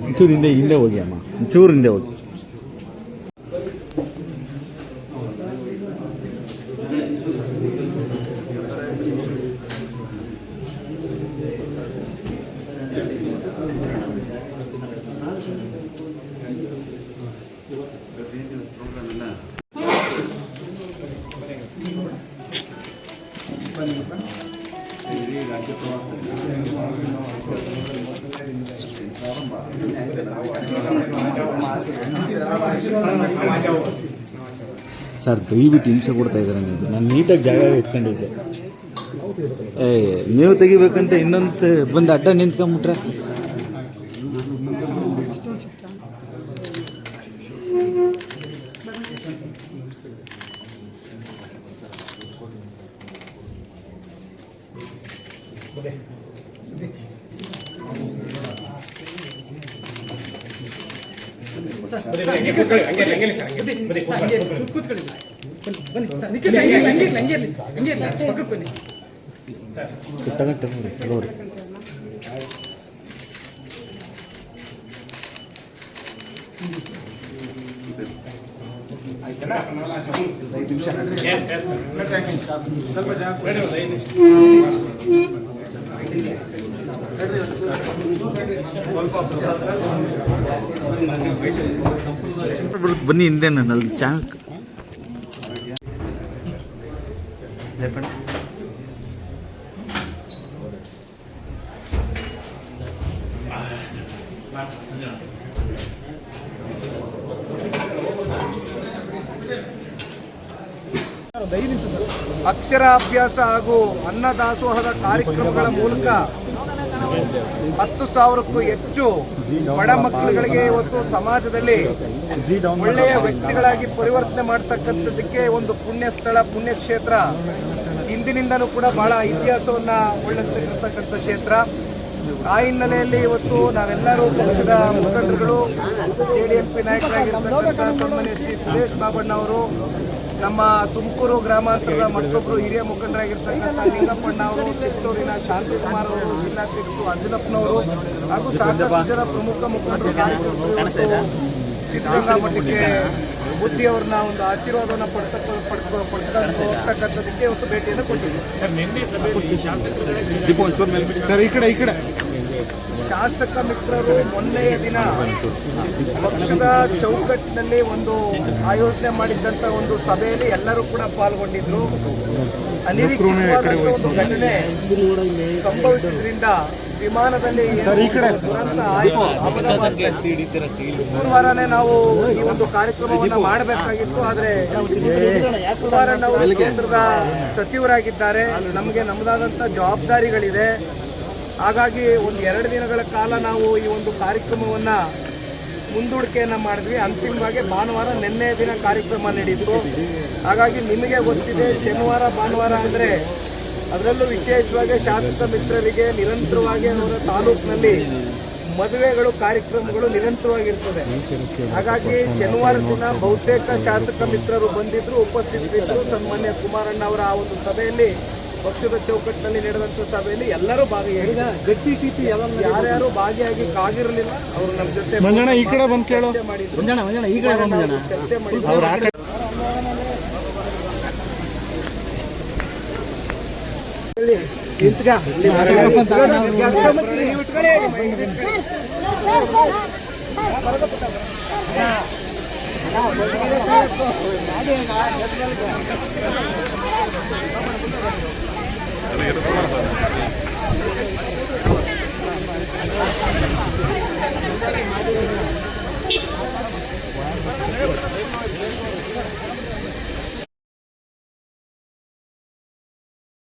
ಒಂಚೂರು ಹಿಂದೆ ಹೋಗಿ ಅಮ್ಮ, ಒಂಚೂರು ಹಿಂದೆ ಹೋಗಿ. ಸರ್ ದಯವಿಟ್ಟು ಹಿಂಸೆ ಕೊಡ್ತಾ ಇದ್ದಾರೆ ನೀವು. ನಾನು ನೀಟಾಗಿ ಜಾಗ ಇಟ್ಕೊಂಡಿದ್ದೆ. ನೀವು ತೆಗಿಬೇಕಂತ ಇನ್ನೊಂದು ಬಂದು ಅಡ್ಡ ನಿಂತ್ಕೊಂಬಿಟ್ರೆ ತಗೊಂಡು ಬನ್ನಿ ಹಿಂದೆ ನಲ್ಲಿ ಚಾನಲ್ ಅಕ್ಷರಾಭ್ಯಾಸ ಹಾಗೂ ಅನ್ನದಾಸೋಹದ ಕಾರ್ಯಕ್ರಮಗಳ ಮೂಲಕ 10,000ಕ್ಕೂ ಹೆಚ್ಚು ಬಡ ಮಕ್ಕಳುಗಳಿಗೆ ಇವತ್ತು ಸಮಾಜದಲ್ಲಿ ಒಳ್ಳೆಯ ವ್ಯಕ್ತಿಗಳಾಗಿ ಪರಿವರ್ತನೆ ಮಾಡ್ತಕ್ಕಂಥದ್ದಕ್ಕೆ ಒಂದು ಪುಣ್ಯ ಸ್ಥಳ, ಪುಣ್ಯಕ್ಷೇತ್ರ. ಹಿಂದಿನಿಂದನೂ ಕೂಡ ಬಹಳ ಇತಿಹಾಸವನ್ನ ಒಳ್ಳೆದಿರತಕ್ಕಂಥ ಕ್ಷೇತ್ರ. ಆ ಹಿನ್ನೆಲೆಯಲ್ಲಿ ಇವತ್ತು ನಾವೆಲ್ಲರೂ ಪಕ್ಷದ ಮುಖಂಡರುಗಳು, JDMP ನಾಯಕರಾಗಿರ್ತಕ್ಕಂಥ ಸನ್ಮಾನ್ಯ ಶ್ರೀ ಸುರೇಶ್ ಬಾಬಣ್ಣ ಅವರು, ನಮ್ಮ ತುಮಕೂರು ಗ್ರಾಮಾಂತರದ ಮತ್ತೊಬ್ಬರು ಹಿರಿಯ ಮುಖಂಡರಾಗಿರ್ತಕ್ಕಂಥ ಲಿಂಗಪ್ಪಣ್ಣ ಅವರು, ಚಿತ್ತೂರಿನ ಶಾಂತಿಕುಮಾರ್ ಅವರು, ಜಿಲ್ಲಾಧ್ಯಕ್ಷರು ಅಂಜನಪ್ಪನವರು ಹಾಗೂ ಸಾಕಷ್ಟು ಜನ ಪ್ರಮುಖ ಮುಖಂಡರು, ಕಾರ್ಯಕರ್ತರು ಸಿದ್ಧಗಂಗಾ ಮಠಕ್ಕೆ ಬುದ್ಧಿಯವ್ರನ್ನ ಒಂದು ಆಶೀರ್ವಾದವನ್ನು ಪಡ್ತಕ್ಕಂಥದ್ದಕ್ಕೆ ಇವತ್ತು ಭೇಟಿಯನ್ನು ಕೊಟ್ಟಿದ್ದೀವಿ. ಶಾಸಕ ಮಿತ್ರರು ಮೊನ್ನೆಯ ದಿನ ಪಕ್ಷದ ಚೌಕಟ್ಟಿನಲ್ಲಿ ಒಂದು ಆಯೋಜನೆ ಮಾಡಿದ್ದಂಥ ಒಂದು ಸಭೆಯಲ್ಲಿ ಎಲ್ಲರೂ ಕೂಡ ಪಾಲ್ಗೊಂಡಿದ್ರು. ಅನಿರೀಕ್ಷಿತವಾದಂಥ ಒಂದು ಘಟನೆ ಸಂಭವಿಸಿದ್ರಿಂದ ವಿಮಾನದಲ್ಲಿ ದುರಂತ ಆಯಿತು. ಶುಕ್ರವಾರನೇ ನಾವು ಈ ಒಂದು ಕಾರ್ಯಕ್ರಮವನ್ನು ಮಾಡಬೇಕಾಗಿತ್ತು. ಆದರೆ ಕುಮಾರಣ್ಣ ಅವರು ಕೇಂದ್ರದ ಸಚಿವರಾಗಿದ್ದಾರೆ, ನಮಗೆ ನಮ್ಮದಾದಂಥ ಜವಾಬ್ದಾರಿಗಳಿದೆ. ಹಾಗಾಗಿ ಒಂದು 2 ದಿನಗಳ ಕಾಲ ನಾವು ಈ ಒಂದು ಕಾರ್ಯಕ್ರಮವನ್ನು ಮುಂದೂಡಿಕೆಯನ್ನು ಮಾಡಿದ್ವಿ. ಅಂತಿಮವಾಗಿ ಭಾನುವಾರ ನಿನ್ನೆ ದಿನ ಕಾರ್ಯಕ್ರಮ ನಡೆಯಿತು. ಹಾಗಾಗಿ ನಿಮಗೆ ಗೊತ್ತಿದೆ, ಶನಿವಾರ ಭಾನುವಾರ ಅಂದರೆ ಅದರಲ್ಲೂ ವಿಶೇಷವಾಗಿ ಶಾಸಕ ಮಿತ್ರರಿಗೆ ನಿರಂತರವಾಗಿ ಅವರ ತಾಲೂಕಿನಲ್ಲಿ ಮದುವೆಗಳು ಕಾರ್ಯಕ್ರಮಗಳು ನಿರಂತರವಾಗಿರ್ತದೆ. ಹಾಗಾಗಿ ಶನಿವಾರ ದಿನ ಬಹುತೇಕ ಶಾಸಕ ಮಿತ್ರರು ಬಂದಿದ್ರು, ಉಪಸ್ಥಿತರಿದ್ದರು. ಸನ್ಮಾನ್ಯ ಕುಮಾರಣ್ಣ ಅವರ ಆ ಒಂದು ಸಭೆಯಲ್ಲಿ, ಪಕ್ಷದ ಚೌಕಟ್ಟಿನಲ್ಲಿ ನಡೆದಂಥ ಸಭೆಯಲ್ಲಿ ಎಲ್ಲರೂ ಭಾಗಿಯಾಗಿದ್ದಾರೆ. ಯಾರ್ಯಾರು ಭಾಗಿಯಾಗಿ ಕಾಗಿರಲಿಲ್ಲ ಅವರು ನಮ್ಮ ಜೊತೆ ಈ ಕಡೆ ಬಂದು ಕೇಳು. ಚರ್ಚೆ ಮಾಡಿ